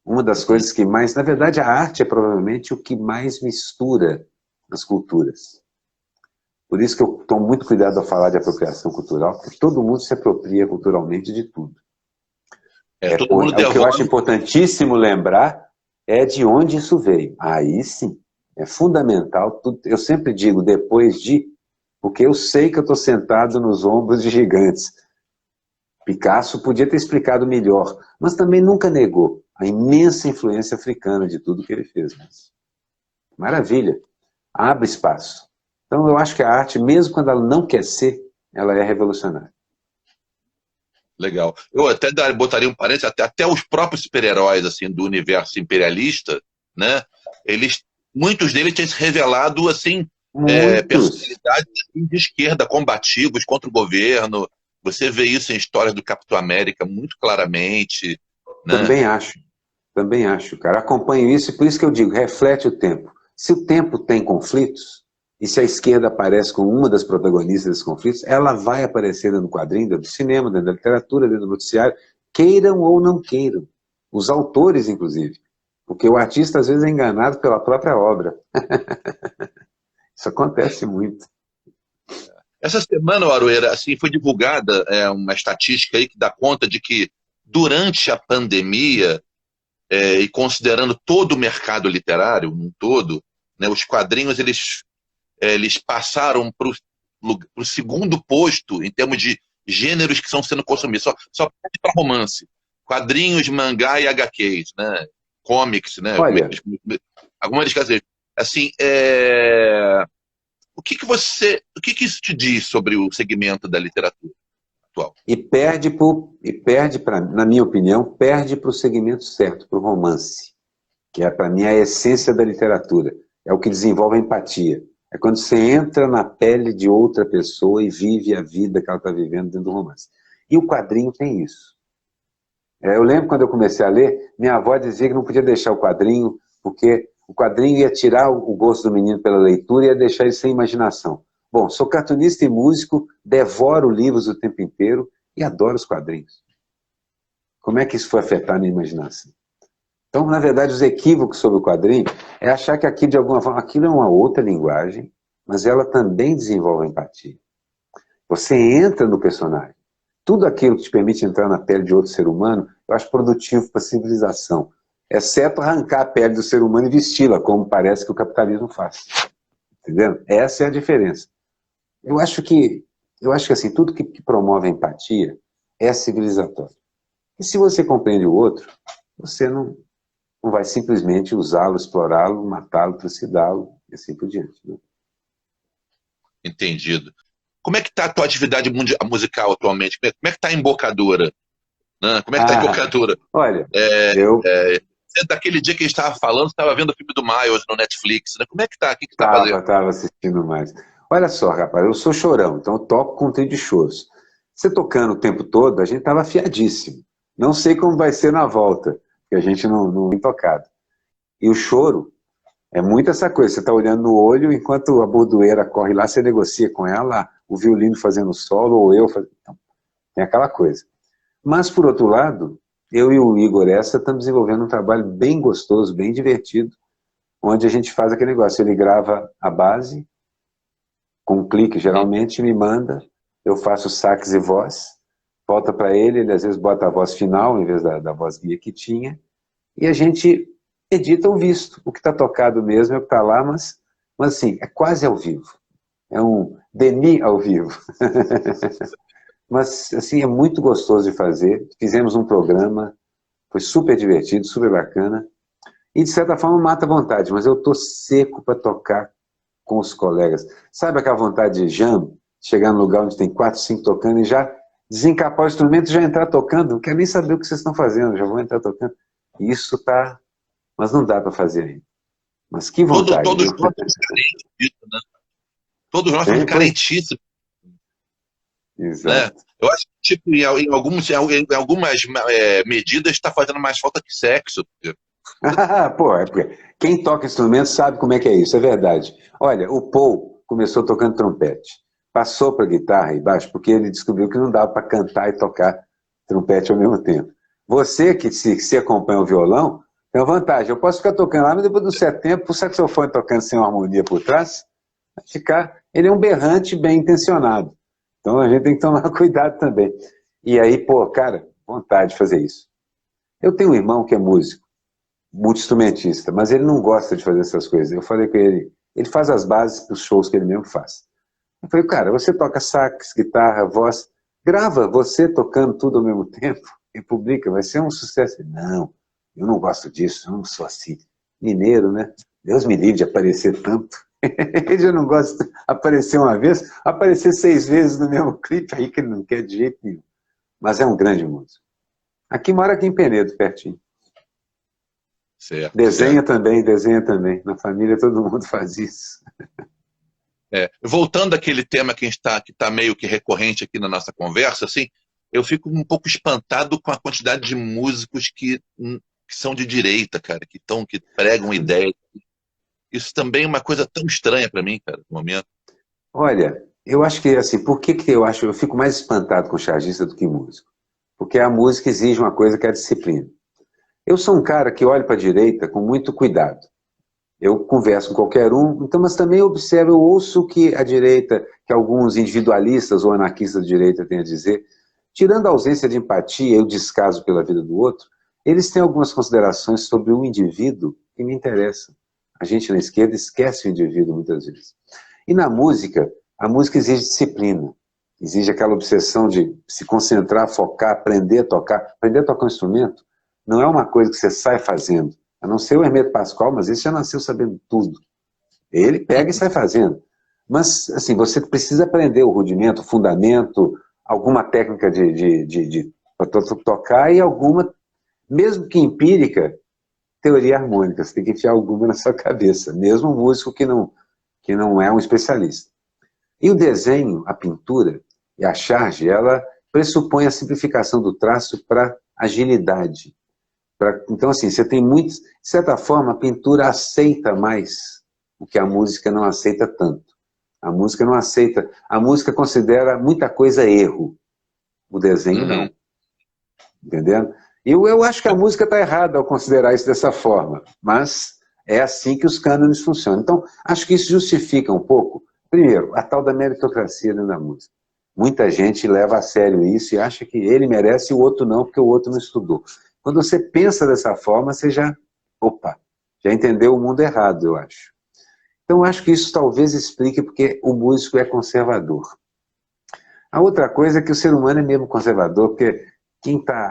Uma das coisas que mais... Na verdade, a arte é provavelmente o que mais mistura as culturas. Por isso que eu tomo muito cuidado ao falar de apropriação cultural, porque todo mundo se apropria culturalmente de tudo. O que eu acho importantíssimo lembrar é de onde isso veio. Aí sim, é fundamental. Eu sempre digo depois de, porque eu sei que eu estou sentado nos ombros de gigantes. Picasso podia ter explicado melhor, mas também nunca negou a imensa influência africana de tudo que ele fez. Maravilha, abre espaço. Então eu acho que a arte, mesmo quando ela não quer ser, ela é revolucionária. Legal. Eu até botaria um parênteses, até os próprios super-heróis assim, do universo imperialista, né? Muitos deles têm se revelado assim, Muitos. personalidades assim, de esquerda, combativos contra o governo. Você vê isso em histórias do Capitão América muito claramente, né? Também acho, cara. Acompanho isso e por isso que eu digo, reflete o tempo. Se o tempo tem conflitos, e se a esquerda aparece como uma das protagonistas desses conflitos, ela vai aparecer dentro do quadrinho, dentro do cinema, dentro da literatura, dentro do noticiário, queiram ou não queiram. Os autores, inclusive. Porque o artista, às vezes, é enganado pela própria obra. Isso acontece muito. Essa semana, Aroeira, assim, foi divulgada uma estatística aí que dá conta de que durante a pandemia, e considerando todo o mercado literário, um todo, né, os quadrinhos eles passaram para o segundo posto em termos de gêneros que estão sendo consumidos. Só perde para romance. Quadrinhos, mangá e HQs, né? Comics, né? Olha, Algumas casas. Assim, o que isso te diz sobre o segmento da literatura atual? na minha opinião, perde para o segmento certo, para o romance, que é, para mim, a essência da literatura. É o que desenvolve a empatia. É quando você entra na pele de outra pessoa e vive a vida que ela está vivendo dentro do romance. E o quadrinho tem isso. Eu lembro quando eu comecei a ler, minha avó dizia que não podia deixar o quadrinho, porque o quadrinho ia tirar o gosto do menino pela leitura e ia deixar ele sem imaginação. Bom, sou cartunista e músico, devoro livros o tempo inteiro e adoro os quadrinhos. Como é que isso foi afetar a minha imaginação? Então, na verdade, os equívocos sobre o quadrinho é achar que aqui, de alguma forma, aquilo é uma outra linguagem, mas ela também desenvolve empatia. Você entra no personagem. Tudo aquilo que te permite entrar na pele de outro ser humano, eu acho produtivo para a civilização. Exceto arrancar a pele do ser humano e vesti-la, como parece que o capitalismo faz. Entendeu? Essa é a diferença. Eu acho que assim, tudo que promove a empatia é civilizatório. E se você compreende o outro, você não vai simplesmente usá-lo, explorá-lo, matá-lo, trucidá-lo e assim por diante. Né? Entendido. Como é que está a tua atividade musical atualmente? Como é que está a embocadura? Né? Como é que está a embocadura? Olha, É, eu daquele dia que a gente estava falando, você estava vendo o filme do Miles no Netflix, né? Como é que tá? O que está fazendo? estava assistindo mais. Olha só, rapaz, eu sou chorão, então eu toco com trio de choros. Você tocando o tempo todo, a gente estava afiadíssimo. Não sei como vai ser na volta, porque a gente não tem tocado. E o choro é muito essa coisa, você está olhando no olho, enquanto a bordoeira corre lá, você negocia com ela, o violino fazendo solo, ou eu fazendo... Então, tem aquela coisa. Mas, por outro lado, eu e o Igor Essa estamos desenvolvendo um trabalho bem gostoso, bem divertido, onde a gente faz aquele negócio, ele grava a base, com um clique geralmente, me manda, eu faço sax e voz, volta para ele, ele às vezes bota a voz final, em vez da voz guia que tinha, e a gente edita o visto. O que está tocado mesmo é o que está lá, mas assim, é quase ao vivo. É um demi ao vivo. Mas, assim, é muito gostoso de fazer. Fizemos um programa, foi super divertido, super bacana. E, de certa forma, mata a vontade, mas eu estou seco para tocar com os colegas. Sabe aquela vontade de jam? Chegar num lugar onde tem 4, 5 tocando e já desencapar o instrumento e já entrar tocando? Não quero nem saber o que vocês estão fazendo, já vou entrar tocando. Isso tá... Mas não dá para fazer ainda. Mas que vontade, Todos viu? nós somos carentes disso, né? Todos nós somos Tem, pois? carentíssimos, né? Exato. Eu acho que tipo, em algumas medidas está fazendo mais falta que sexo. Pô, é porque quem toca instrumento sabe como é que é isso, é verdade. Olha, o Paul começou tocando trompete, passou para guitarra e baixo, porque ele descobriu que não dava para cantar e tocar trompete ao mesmo tempo. Você que se acompanha o violão, tem uma vantagem. Eu posso ficar tocando lá, mas depois do certo tempo, o saxofone tocando sem uma harmonia por trás, vai ficar... Ele é um berrante bem intencionado. Então a gente tem que tomar cuidado também. E aí, pô, cara, vontade de fazer isso. Eu tenho um irmão que é músico, multi-instrumentista, mas ele não gosta de fazer essas coisas. Eu falei com ele faz as bases dos shows que ele mesmo faz. Eu falei, cara, você toca sax, guitarra, voz, grava você tocando tudo ao mesmo tempo e publica, vai ser um sucesso. Não, eu não gosto disso, eu não sou assim. Mineiro, né? Deus me livre de aparecer tanto. Ele já não gosta de aparecer uma vez, aparecer 6 vezes no mesmo clipe, aí que ele não quer de jeito nenhum. Mas é um grande músico. Aqui mora aqui em Penedo, pertinho. Certo, Desenha certo. também, desenha também. Na família todo mundo faz isso. Voltando àquele tema que tá meio que recorrente aqui na nossa conversa, assim, eu fico um pouco espantado com a quantidade de músicos que são de direita, cara, que pregam ideias. Isso também é uma coisa tão estranha para mim, cara, no momento. Olha, eu acho que, assim, por que que eu fico mais espantado com chargista do que músico? Porque a música exige uma coisa que é a disciplina. Eu sou um cara que olha para a direita com muito cuidado. Eu converso com qualquer um, então, mas também observo, eu ouço que a direita, que alguns individualistas ou anarquistas de direita têm a dizer, tirando a ausência de empatia e o descaso pela vida do outro, eles têm algumas considerações sobre o indivíduo que me interessam. A gente na esquerda esquece o indivíduo muitas vezes. E na música, a música exige disciplina, exige aquela obsessão de se concentrar, focar, aprender a tocar. Aprender a tocar um instrumento não é uma coisa que você sai fazendo. A não ser o Hermeto Pascoal, mas esse já nasceu sabendo tudo. Ele pega e sai fazendo. Mas, assim, você precisa aprender o rudimento, o fundamento, alguma técnica para tocar e alguma, mesmo que empírica, teoria harmônica. Você tem que enfiar alguma na sua cabeça, mesmo um músico que não é um especialista. E o desenho, a pintura e a charge, ela pressupõe a simplificação do traço para agilidade. Então, assim, você tem muitos... De certa forma, a pintura aceita mais o que a música não aceita tanto. A música não aceita... A música considera muita coisa erro. O desenho, não. Entendendo? Eu acho que a música está errada ao considerar isso dessa forma. Mas é assim que os cânones funcionam. Então, acho que isso justifica um pouco, primeiro, a tal da meritocracia dentro da música. Muita gente leva a sério isso e acha que ele merece e o outro não, porque o outro não estudou. Quando você pensa dessa forma, você já entendeu o mundo errado, eu acho. Então, acho que isso talvez explique porque o músico é conservador. A outra coisa é que o ser humano é mesmo conservador, porque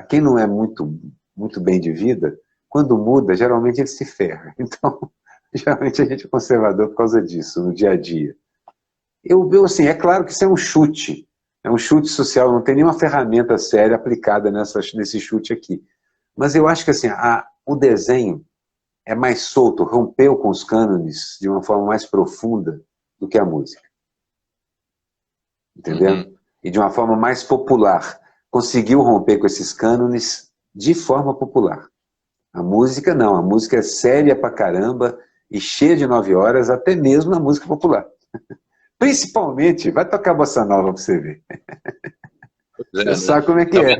quem não é muito, muito bem de vida, quando muda, geralmente ele se ferra. Então, geralmente a gente é conservador por causa disso, no dia a dia. Assim, é claro que isso é um chute social, não tem nenhuma ferramenta séria aplicada nesse chute aqui. Mas eu acho que assim, o desenho é mais solto, rompeu com os cânones de uma forma mais profunda do que a música. Entendeu? E de uma forma mais popular. Conseguiu romper com esses cânones de forma popular. A música não, a música é séria pra caramba e cheia de 9 horas, até mesmo na música popular. Principalmente, vai tocar bossa nova pra você ver. Você sabe como é que é.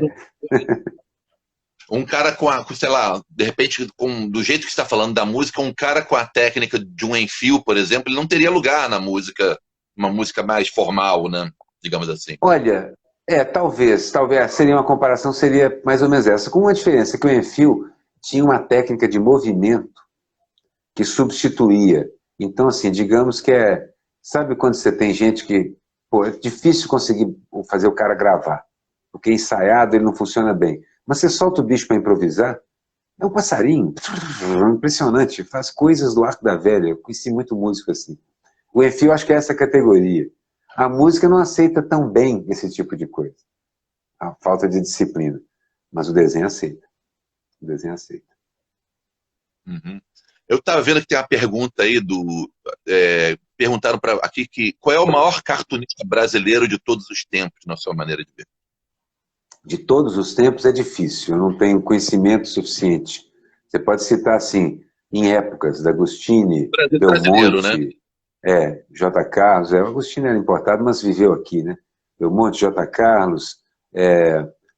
Um cara sei lá, de repente, do jeito que você está falando da música, um cara com a técnica de um enfio, por exemplo, ele não teria lugar na música, uma música mais formal, né? Digamos assim. Olha, talvez, seria uma comparação, seria mais ou menos essa, com uma diferença, que o enfio tinha uma técnica de movimento que substituía. Então, assim, digamos que sabe quando você tem gente que, é difícil conseguir fazer o cara gravar, porque ensaiado ele não funciona bem. Mas você solta o bicho para improvisar, é um passarinho, impressionante, faz coisas do arco da velha. Eu conheci muito músico assim. O enfio, acho que é essa categoria. A música não aceita tão bem esse tipo de coisa. A falta de disciplina. Mas o desenho aceita. O desenho aceita. Eu estava vendo que tem uma pergunta aí perguntaram aqui qual é o maior cartunista brasileiro de todos os tempos, na sua maneira de ver? De todos os tempos é difícil, eu não tenho conhecimento suficiente. Você pode citar, assim, em épocas, D'Agostini, Belmonte, né? J. Carlos, o Agostini era importado, mas viveu aqui, né? Belmonte, J. Carlos,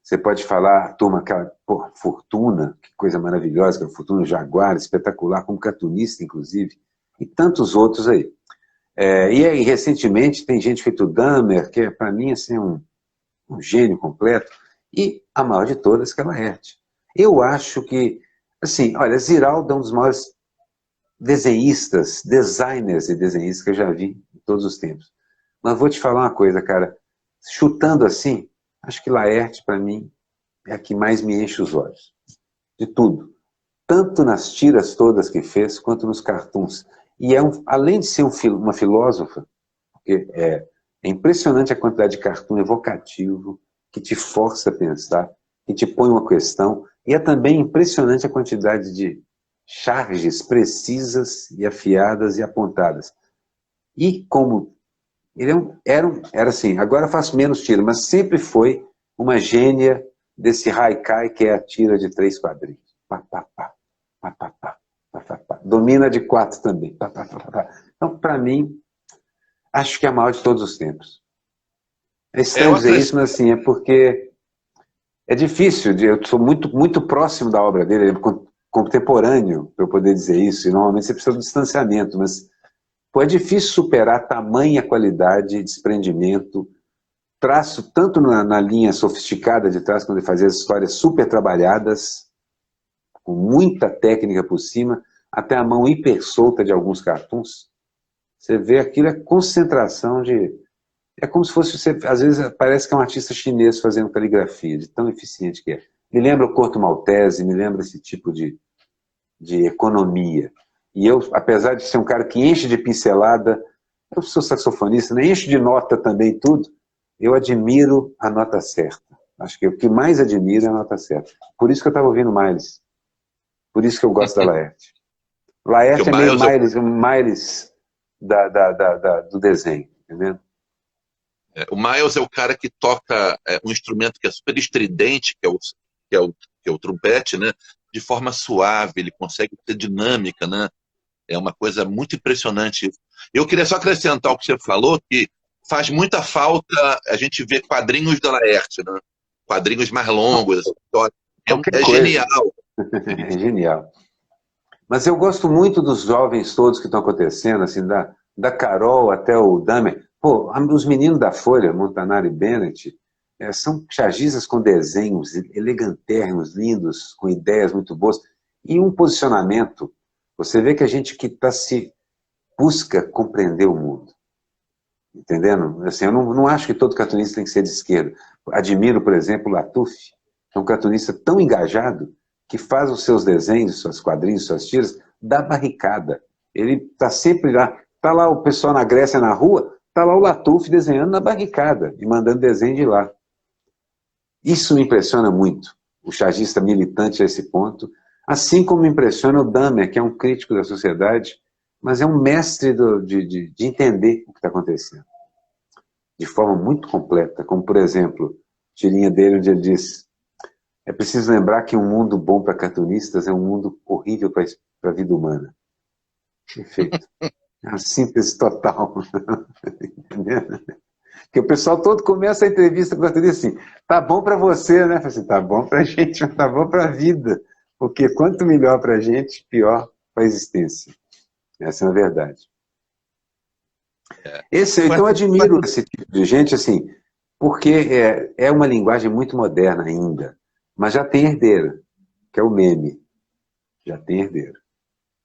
você pode falar, turma, aquela Fortuna, que coisa maravilhosa, que é Fortuna Jaguar, espetacular, como cartunista, inclusive, e tantos outros aí. E aí, recentemente, tem gente feito Dahmer, que é, para mim, assim, um gênio completo, e a maior de todas, que é Laerte. Eu acho que, assim, olha, Ziraldo é um dos maiores desenhistas, designers e desenhistas que eu já vi em todos os tempos. Mas vou te falar uma coisa, cara, chutando assim, acho que Laerte, para mim, é a que mais me enche os olhos. De tudo. Tanto nas tiras todas que fez, quanto nos cartoons. E além de ser uma filósofa, porque é impressionante a quantidade de cartoon evocativo, que te força a pensar, que te põe uma questão, e é também impressionante a quantidade de charges precisas e afiadas e apontadas. E como Ele era assim, agora eu faço menos tiro, mas sempre foi uma gênia desse haikai, que é a tira de 3 quadrinhos. Pá, pá, pá, pá, pá, pá, pá, pá, pá. Domina de 4 também. Pá, pá, pá, pá, pá. Então, para mim, acho que é a maior de todos os tempos. É É, eu estranho dizer isso, mas assim, é porque é difícil, eu sou muito, muito próximo da obra dele, ele é contemporâneo, para eu poder dizer isso, e normalmente você precisa de distanciamento, mas pô, é difícil superar tamanha qualidade, desprendimento, traço tanto na linha sofisticada de trás, quando ele fazia as histórias super trabalhadas, com muita técnica por cima, até a mão hiper solta de alguns cartoons. Você vê aquilo, é concentração de... É como se fosse, você, às vezes parece que é um artista chinês fazendo caligrafia, de tão eficiente que é. Me lembra o Corto Maltese, me lembra esse tipo de economia. E eu, apesar de ser um cara que enche de pincelada, eu sou saxofonista, né? Enche de nota também tudo, eu admiro a nota certa. Acho que o que mais admiro é a nota certa. Por isso que eu estava ouvindo Miles. Por isso que eu gosto da Laerte. Porque o Laerte é meio Miles, Miles do desenho, entendeu? o Miles é o cara que toca um instrumento que é super estridente, que é o, que é o trompete, né? De forma suave, ele consegue ter dinâmica, né? É uma coisa muito impressionante. Eu queria só acrescentar o que você falou, que faz muita falta a gente ver quadrinhos da Laerte, né? Quadrinhos mais longos, essa história. Qualquer É coisa. genial. É genial. Mas eu gosto muito dos jovens todos que estão acontecendo, assim, da Carol até o Damer. Pô, os meninos da Folha, Montanari e Bennett, são chargistas com desenhos elegantérrimos, lindos, com ideias muito boas, e um posicionamento. Você vê que a gente que se busca compreender o mundo. Entendendo? Assim, eu não acho que todo cartunista tem que ser de esquerda. Admiro, por exemplo, o Latuf, que é um cartunista tão engajado que faz os seus desenhos, seus quadrinhos, suas tiras, da barricada. Ele está sempre lá. Está lá o pessoal na Grécia, na rua, está lá o Latuf desenhando na barricada e mandando desenho de lá. Isso me impressiona muito, o chargista militante a esse ponto, assim como me impressiona o Damer, que é um crítico da sociedade, mas é um mestre de entender o que está acontecendo, de forma muito completa, como, por exemplo, tirinha dele onde ele diz: é preciso lembrar que um mundo bom para cartunistas é um mundo horrível para a vida humana. Perfeito. É uma síntese total. Entendeu? Porque o pessoal todo começa a entrevista com o cartunista assim: tá bom para você, né? Assim, tá bom para a gente, mas tá bom para a vida. Porque quanto melhor para a gente, pior para a existência. Essa é a verdade. Então eu admiro esse tipo de gente, assim, porque é uma linguagem muito moderna ainda, mas já tem herdeira, que é o meme. Já tem herdeiro.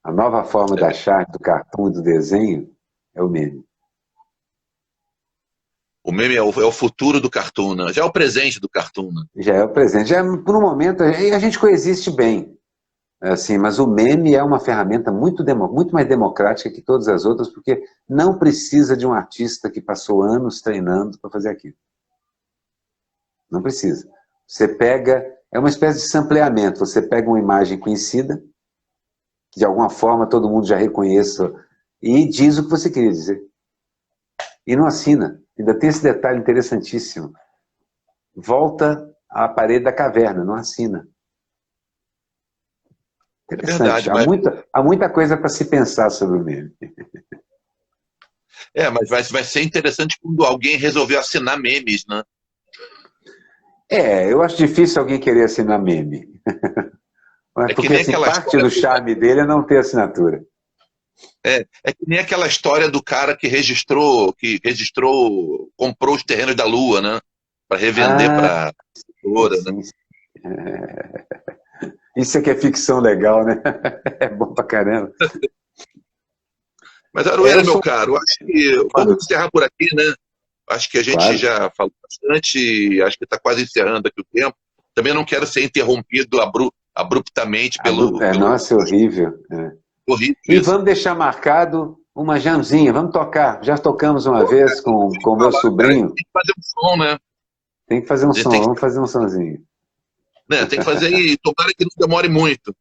A nova forma da charte, do cartoon e do desenho é o meme. O meme é o futuro do cartoon, né? Já é o presente do cartoon, né? Já é o presente. Já, por um momento, a gente coexiste bem. Assim, mas o meme é uma ferramenta muito mais democrática que todas as outras, porque não precisa de um artista que passou anos treinando para fazer aquilo. Não precisa. Você pega, é uma espécie de sampleamento. Você pega uma imagem conhecida, que de alguma forma todo mundo já reconheça, e diz o que você queria dizer. E não assina. Ainda tem esse detalhe interessantíssimo. Volta à parede da caverna, não assina. Interessante. É verdade, Há muita coisa para se pensar sobre o meme. mas vai ser interessante quando alguém resolver assinar memes, né? Eu acho difícil alguém querer assinar meme. Porque assim, parte do charme dele é não ter assinatura. É que nem aquela história do cara que comprou os terrenos da Lua, né? Para revender para a né? Isso é que é ficção legal, né? É bom pra caramba. Mas, Aroeira, meu caro, acho que vamos encerrar por aqui, né? Acho que a gente já falou bastante, acho que está quase encerrando aqui o tempo. Também não quero ser interrompido abruptamente pelo... Nossa, é horrível. Horrível e isso. Vamos deixar marcado uma jamzinha, vamos tocar. Já tocamos uma vez com o meu sobrinho. Tem que fazer um som, né? Tem que fazer um som, vamos fazer um sonzinho. Né? Tem que fazer e tomara que não demore muito.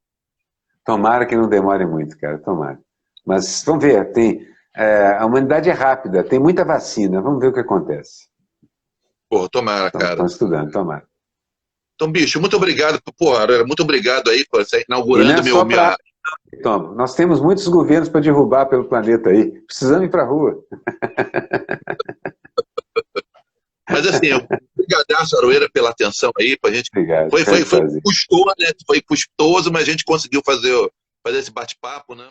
Tomara que não demore muito, cara, tomara. Mas vamos ver, A humanidade é rápida, tem muita vacina, vamos ver o que acontece. Pô, tomara, cara. Estão estudando, tomara. Então, bicho, muito obrigado, porra, muito obrigado aí por você inaugurando minha... Tom, nós temos muitos governos para derrubar pelo planeta aí. Precisamos ir para a rua. Mas assim, obrigadaço, Aroeira, pela atenção aí pra gente. Obrigado. Foi custoso, né? Foi custoso, mas a gente conseguiu fazer esse bate-papo, né?